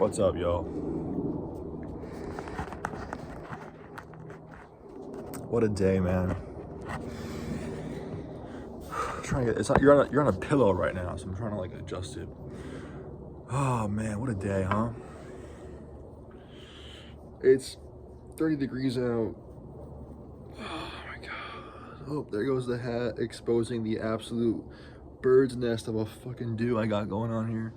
What's up, yo? What a day, man. I'm trying to get, it's not, you're on a pillow right now, so I'm trying to like adjust it. Oh man, what a day, huh? It's 30 degrees out. Oh my god. Oh, there goes the hat, exposing the absolute bird's nest of a fucking do I got going on here.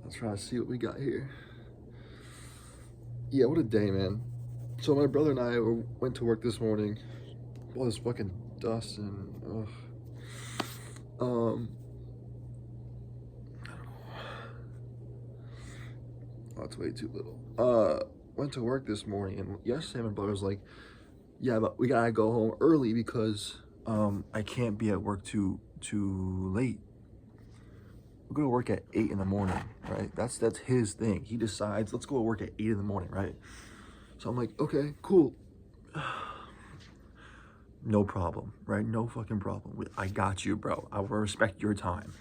Let's try to see what we got here. Yeah, what a day, man. So my brother and I went to work this morning. All this fucking dust and ugh. I don't know. Oh, it's way too little. Went to work this morning, and yesterday my brother was like, "Yeah, but we gotta go home early because I can't be at work too late. We're gonna work at 8 in the morning, right? That's his thing. He decides, let's go to work at 8 in the morning, right? So I'm like, okay, cool. No problem, right? No fucking problem. I got you, bro. I will respect your time.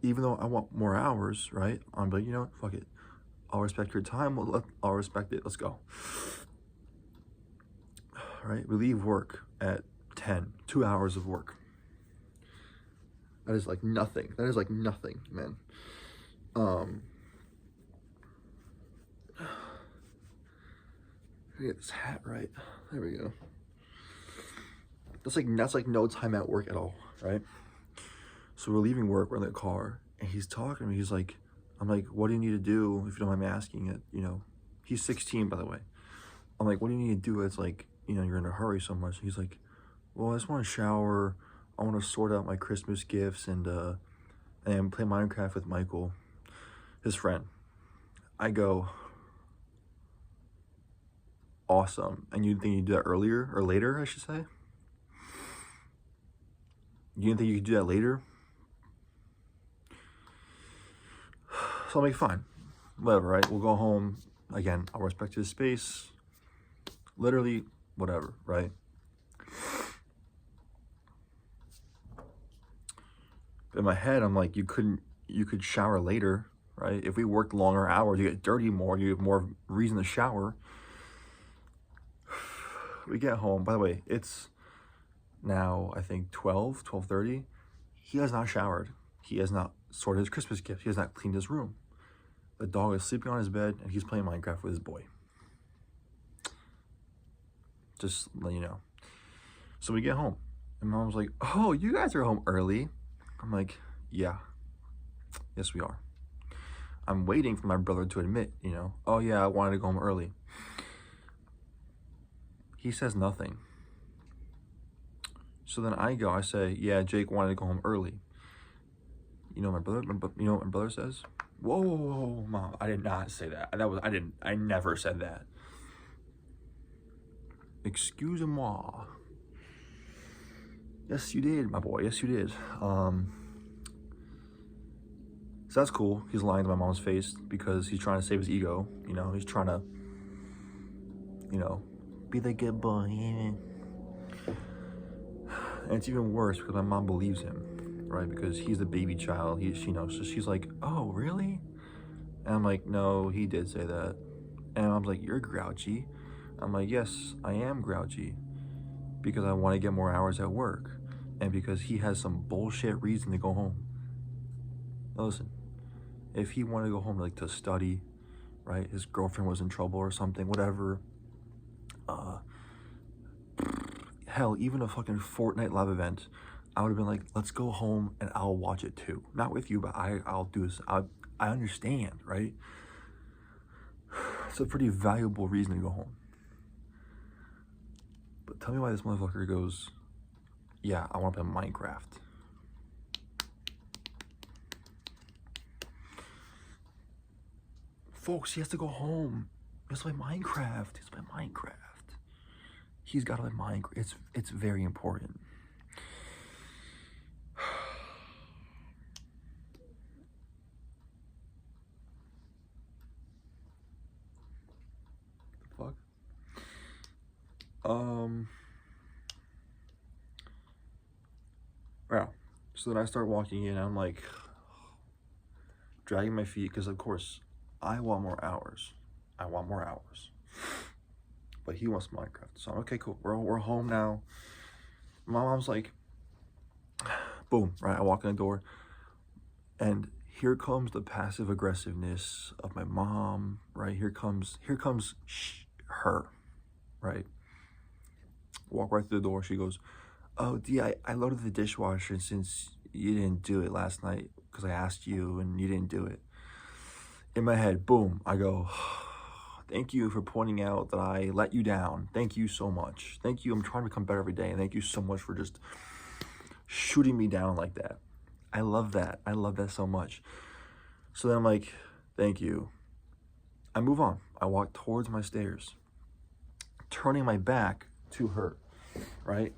Even though I want more hours, right? I'm like, you know what? Fuck it. I'll respect your time. I'll respect it. Let's go. Right? We leave work at 10. 2 hours of work. That is like nothing. That is like nothing, man. Get this hat right. There we go. That's like no time at work at all, right? So we're leaving work, we're in the car, and he's talking to me. He's like, I'm like, what do you need to do, if you don't mind me asking it, you know? He's 16, by the way. I'm like, what do you need to do? It's like, you know, you're in a hurry so much. He's like, well, I just want to shower. I want to sort out my Christmas gifts and play Minecraft with Michael, his friend. I go, awesome. And you think you do that earlier or later, I should say? You didn't think you could do that later? So I'm like, fine, whatever, right? We'll go home. Again, I'll respect his space. Literally, whatever, right? In my head, I'm like, you could shower later, right? If we worked longer hours, you get dirty more, you have more reason to shower. We get home. By the way, it's now, I think, 12:30. He has not showered. He has not sorted his Christmas gift. He has not cleaned his room. The dog is sleeping on his bed, and he's playing Minecraft with his boy. Just let you know. So we get home, and Mom's like, oh, you guys are home early. I'm like, yeah. Yes, we are. I'm waiting for my brother to admit, you know, oh yeah, I wanted to go home early. He says nothing. So then I say, yeah, Jake wanted to go home early. You know, my brother says, whoa, Mom, I did not say that. I never said that. Excuse-moi. Yes, you did, my boy. Yes, you did. So that's cool. He's lying to my mom's face because he's trying to save his ego. You know, he's trying to, you know, be the good boy. And it's even worse because my mom believes him, right? Because he's the baby child. She knows. So she's like, oh, really? And I'm like, no, he did say that. And I'm like, you're grouchy. I'm like, yes, I am grouchy because I want to get more hours at work and because he has some bullshit reason to go home. Now listen, if he wanted to go home like to study, right? His girlfriend was in trouble or something, whatever. Hell, even a fucking Fortnite live event, I would have been like, let's go home and I'll watch it too. Not with you, but I'll do this. I understand, right? It's a pretty valuable reason to go home. But tell me why this motherfucker goes, yeah, I want to play Minecraft. Folks, he has to go home. He has to play Minecraft. He has to play Minecraft. He's got to play Minecraft. It's very important. Yeah. So then I start walking in, and I'm like dragging my feet because, of course, I want more hours. I want more hours. But he wants Minecraft. So I'm okay, cool. We're home now. My mom's like, boom, right? I walk in the door, and here comes the passive aggressiveness of my mom, right? Here comes her, right? Walk right through the door. She goes, "Oh, Dee, I loaded the dishwasher since you didn't do it last night because I asked you and you didn't do it." In my head, boom, I go, "Thank you for pointing out that I let you down. Thank you so much. Thank you. I'm trying to become better every day. And thank you so much for just shooting me down like that. I love that. I love that so much." So then I'm like, "Thank you." I move on. I walk towards my stairs, turning my back to her, right?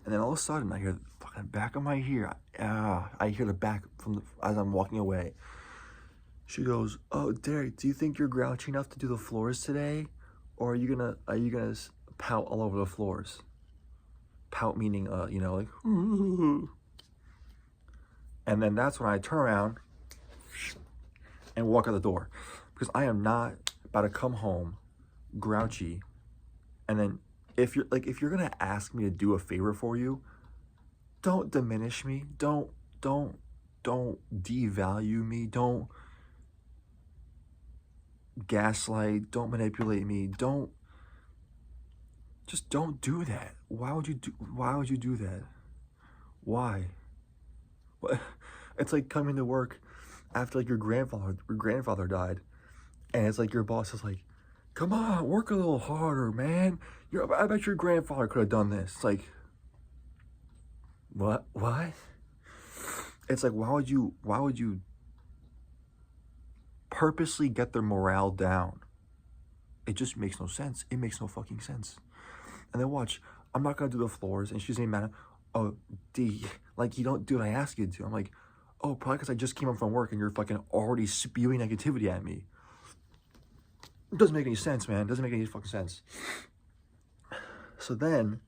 And then all of a sudden, I hear the fucking back of my ear. I hear the back as I'm walking away. She goes, "Oh, Derek, do you think you're grouchy enough to do the floors today, or are you gonna pout all over the floors?" Pout meaning, like. And then that's when I turn around and walk out the door, because I am not about to come home grouchy, and then if you're gonna ask me to do a favor for you, don't diminish me, don't devalue me, don't gaslight, don't manipulate me, don't do that. Why would you do that? Why? What? It's like coming to work after like your grandfather died, and it's like your boss is like, "Come on, work a little harder, man. I bet your grandfather could have done this." It's like, what? It's like, why would you purposely get their morale down? It just makes no sense. It makes no fucking sense. And then watch, I'm not gonna do the floors, and she's getting mad. "Oh, D, like you don't do what I ask you to." I'm like, "Oh, probably because I just came home from work and you're fucking already spewing negativity at me." It doesn't make any sense, man. It doesn't make any fucking sense. So then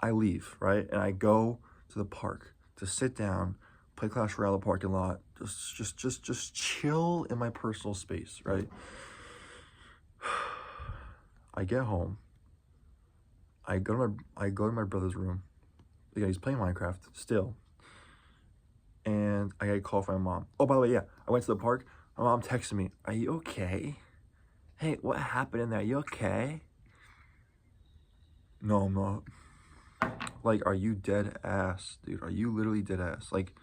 I leave, right? And I go to the park to sit down, play Clash Royale in the parking lot, just chill in my personal space, right? I get home. I go to my brother's room. Yeah, he's playing Minecraft still. And I get a call from my mom. Oh, by the way, yeah, I went to the park. My mom texted me, "Are you okay? Hey, what happened in there? Are you okay?" No, I'm not. Like, are you dead ass, dude? Are you literally dead ass? Like,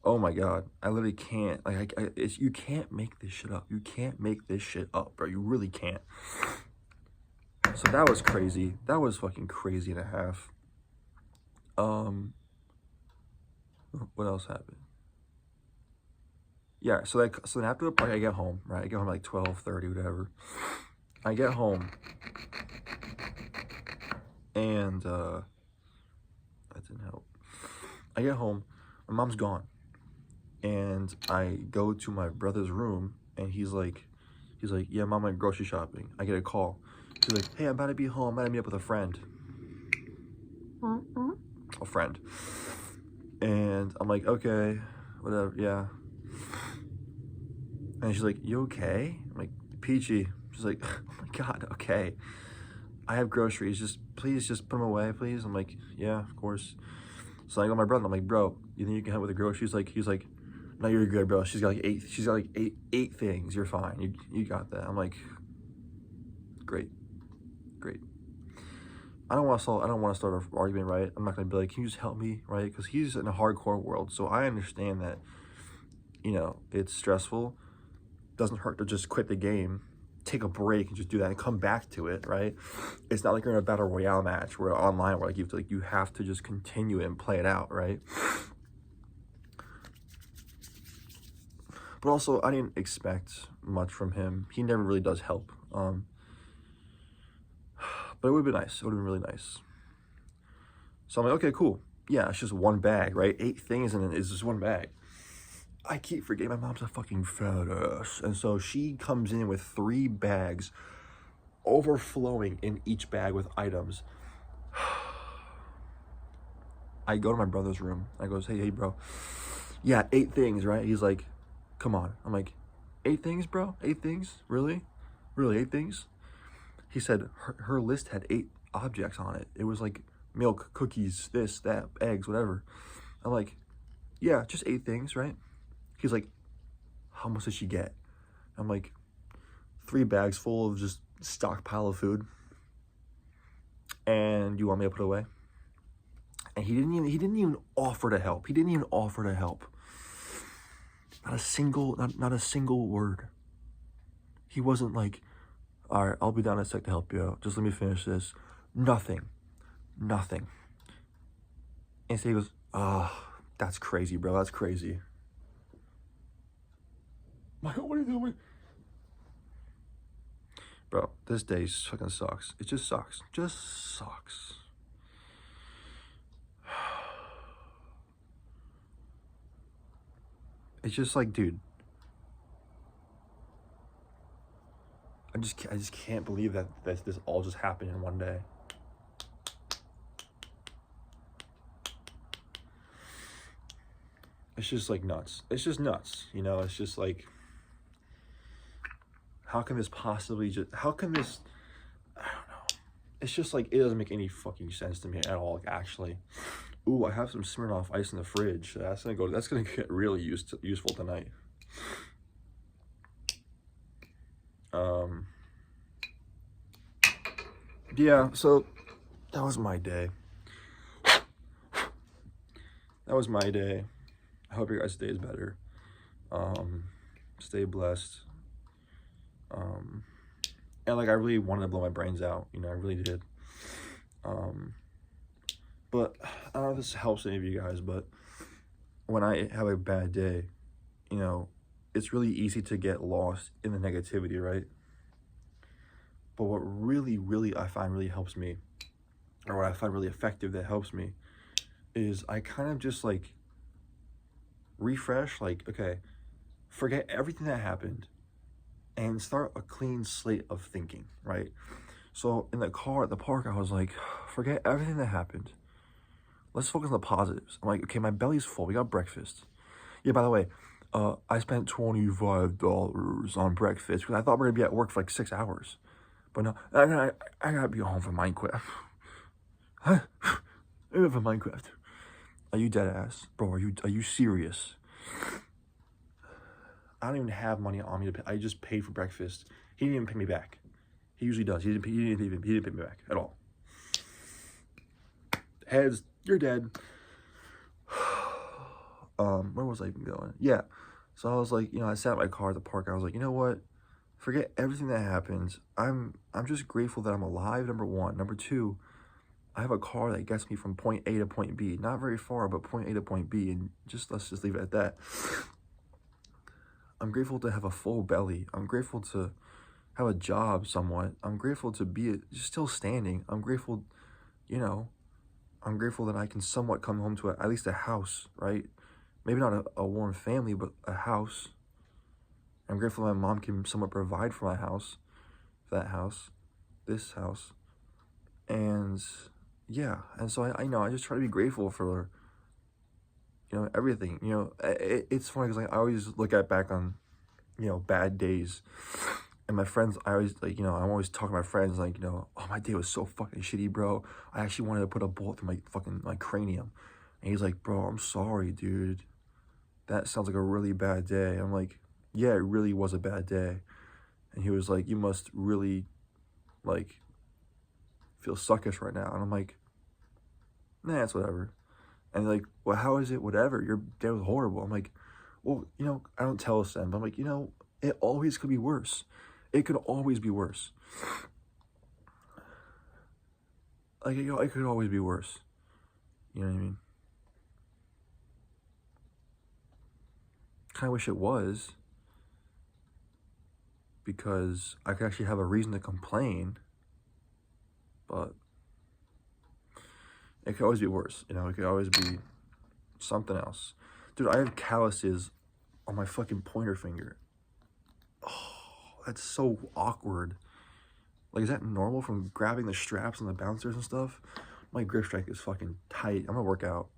oh my God, I literally can't. Like, you can't make this shit up. You can't make this shit up, bro. You really can't. So that was crazy. That was fucking crazy and a half. What else happened? Yeah, so then after the party, I get home, right? I get home like 12:30, whatever. I get home, and that didn't help. I get home, my mom's gone, and I go to my brother's room, and he's like, "Yeah, mom went grocery shopping." I get a call. He's like, "Hey, I'm about to be home. I'm about to meet up with a friend." A friend. And I'm like, "Okay, whatever, yeah." And she's like, "You okay?" I'm like, "Peachy." She's like, "Oh my God, okay. I have groceries. Please put them away, please." I'm like, "Yeah, of course." So I go to my brother. I'm like, "Bro, you think you can help with the groceries?" He's like, "No, you're good, bro. She's got like eight things. You're fine. You got that." I'm like, great. I don't want to start an argument, right? I'm not gonna be like, "Can you just help me," right? Because he's in a hardcore world, so I understand that. It's stressful. Doesn't hurt to just quit the game, take a break, and just do that and come back to it, right? It's not like you're in a battle royale match where online where you have to just continue it and play it out, right? But also, I didn't expect much from him. He never really does help. But it would have been nice. It would have been really nice. So I'm like, okay, cool. Yeah, it's just one bag, right? 8 things and it's just one bag. I keep forgetting my mom's a fucking fat ass. And so she comes in with 3 bags overflowing in each bag with items. I go to my brother's room. I goes, hey, bro. Yeah, 8 things, right? He's like, come on. I'm like, 8 things, bro? 8 things? Really? Really, 8 things? He said her list had 8 objects on it. It was like milk, cookies, this, that, eggs, whatever. I'm like, yeah, just 8 things, right? He's like, how much did she get? I'm like, 3 bags full of just stockpile of food. And you want me to put it away? And he didn't even offer to help. He didn't even offer to help. Not a single word. He wasn't like, all right, I'll be down in a sec to help you out. Just let me finish this. Nothing. And so he goes, that's crazy, bro. That's crazy. Michael, what are you doing? Bro, this day fucking sucks. It just sucks. Just sucks. It's just like, dude, I just can't believe that this all just happened in one day. It's just like nuts. It's just nuts, you know. It's just like, how can this possibly how can this, I don't know. It's just like, it doesn't make any fucking sense to me at all, like, actually. Ooh, I have some Smirnoff Ice in the fridge. That's gonna get really useful tonight. Yeah, so that was my day. That was my day. I hope your guys' day is better. Stay blessed. And like, I really wanted to blow my brains out, you know, I really did. But I don't know if this helps any of you guys, but when I have a bad day, you know, it's really easy to get lost in the negativity, right? But what really I find really helps me, or what I find really effective that helps me, is I kind of just like refresh, like, okay, forget everything that happened and start a clean slate of thinking, right? So in the car at the park, I was like, forget everything that happened. Let's focus on the positives. I'm like, okay, my belly's full. We got breakfast. Yeah, by the way, I spent $25 on breakfast because I thought we were going to be at work for like 6 hours. But no, I got to be home for Minecraft. Huh? For Minecraft. Are you dead ass? Bro, are you serious? I don't even have money on me to pay. I just paid for breakfast. He didn't even pay me back. He usually does. He didn't pay me back at all. Heads, you're dead. Where was I even going? Yeah. So I was like, you know, I sat in my car at the park. I was like, you know what? Forget everything that happened. I'm just grateful that I'm alive, number one. Number two, I have a car that gets me from point A to point B. Not very far, but point A to point B. And let's just leave it at that. I'm grateful to have a full belly. I'm grateful to have a job somewhat. I'm grateful to be still standing. I'm grateful, you know, I'm grateful that I can somewhat come home to at least a house, right? Maybe not a warm family, but a house. I'm grateful my mom can somewhat provide for my house, this house. And yeah, and so I know, I just try to be grateful for, you know, everything. You know, it's funny because like, I always look back on, you know, bad days. And my friends, I always, like, you know, I'm always talking to my friends, like, you know, oh, my day was so fucking shitty, bro. I actually wanted to put a bullet through my cranium. And he's like, bro, I'm sorry, dude. That sounds like a really bad day. I'm like, yeah, it really was a bad day. And he was like, you must really, like, feel suckish right now. And I'm like, nah, it's whatever. And like, well, how is it whatever? Your day was horrible. I'm like, well, you know, I don't tell us then, but I'm like, you know, it always could be worse. It could always be worse. Like, you know, it could always be worse. You know what I mean? Kind of wish it was, because I could actually have a reason to complain, but it could always be worse. You know, it could always be something else. Dude, I have calluses on my fucking pointer finger. Oh, that's so awkward. Like, is that normal from grabbing the straps and the bouncers and stuff? My grip strength is fucking tight. I'm gonna work out.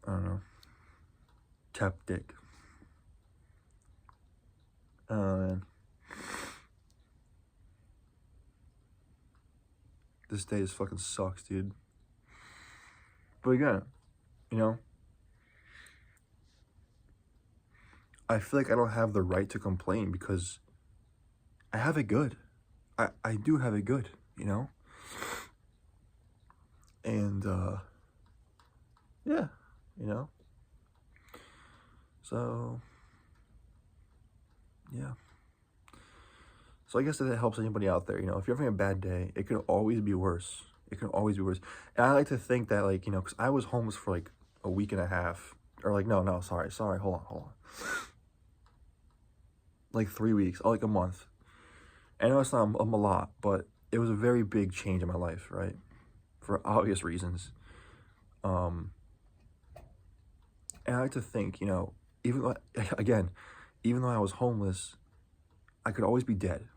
I don't know. Tap dick. Oh, man. This day just fucking sucks, dude. But again, you know, I feel like I don't have the right to complain because I have it good. I do have it good, you know? And, yeah, you know? So, yeah. So I guess if it helps anybody out there, you know, if you're having a bad day, it can always be worse. It can always be worse. And I like to think that, like, you know, because I was homeless for like a week and a half. Or like, no, sorry, hold on. Like 3 weeks, or like a month. I know it's not a lot, but it was a very big change in my life, right? For obvious reasons. And I like to think, you know, even though, again, even though I was homeless, I could always be dead.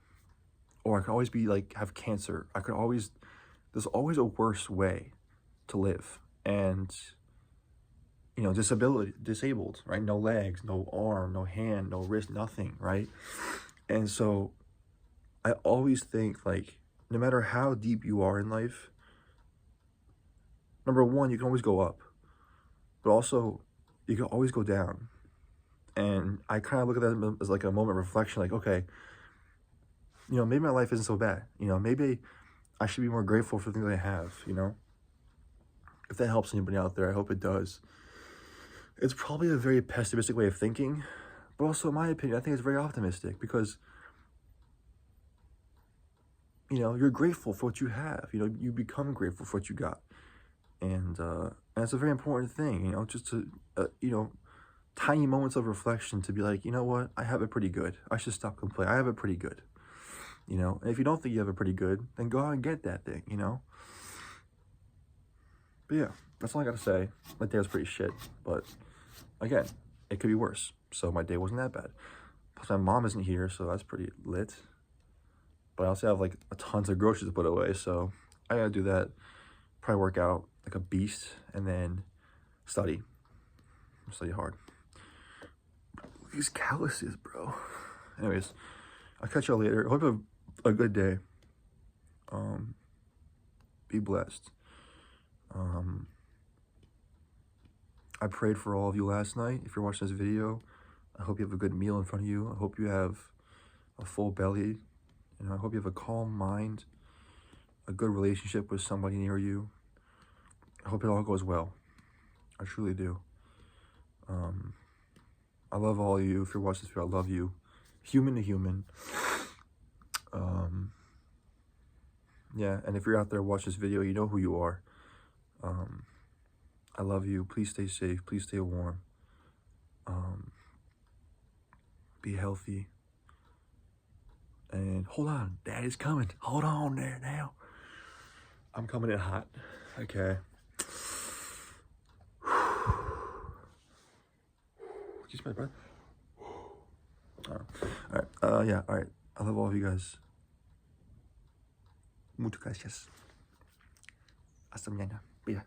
Or I could always be like, have cancer. There's always a worse way to live. And, you know, disabled, right? No legs, no arm, no hand, no wrist, nothing, right? And so I always think, like, no matter how deep you are in life, number one, you can always go up, but also you can always go down. And I kind of look at that as like a moment of reflection, like, okay, you know, maybe my life isn't so bad. You know, maybe I should be more grateful for the things I have, you know? If that helps anybody out there, I hope it does. It's probably a very pessimistic way of thinking, but also in my opinion, I think it's very optimistic because, you know, you're grateful for what you have. You know, you become grateful for what you got. And it's a very important thing, you know, just to, you know, tiny moments of reflection to be like, you know what, I have it pretty good. I should stop complaining. I have it pretty good. You know, and if you don't think you have it pretty good, then go out and get that thing, you know? But yeah, that's all I gotta say. My day was pretty shit, but again, it could be worse. So my day wasn't that bad. Plus my mom isn't here, so that's pretty lit. But I also have like tons of groceries to put away, so I gotta do that. Probably work out like a beast, and then study hard. These calluses, bro. Anyways, I'll catch y'all later. Hope you have a good day. Be blessed. I prayed for all of you last night. If you're watching this video, I hope you have a good meal in front of you. I hope you have a full belly. You know, I hope you have a calm mind, a good relationship with somebody near you. I hope it all goes well. I truly do. I love all of you. If you're watching this video, I love you. Human to human. Yeah, and if you're out there watching this video, you know who you are. I love you. Please stay safe. Please stay warm. Be healthy. And hold on, Daddy's coming. Hold on there now. I'm coming in hot. Okay. Excuse my breath. All right. Yeah. All right. I love all of you guys. Muchas gracias. Hasta mañana. Bye.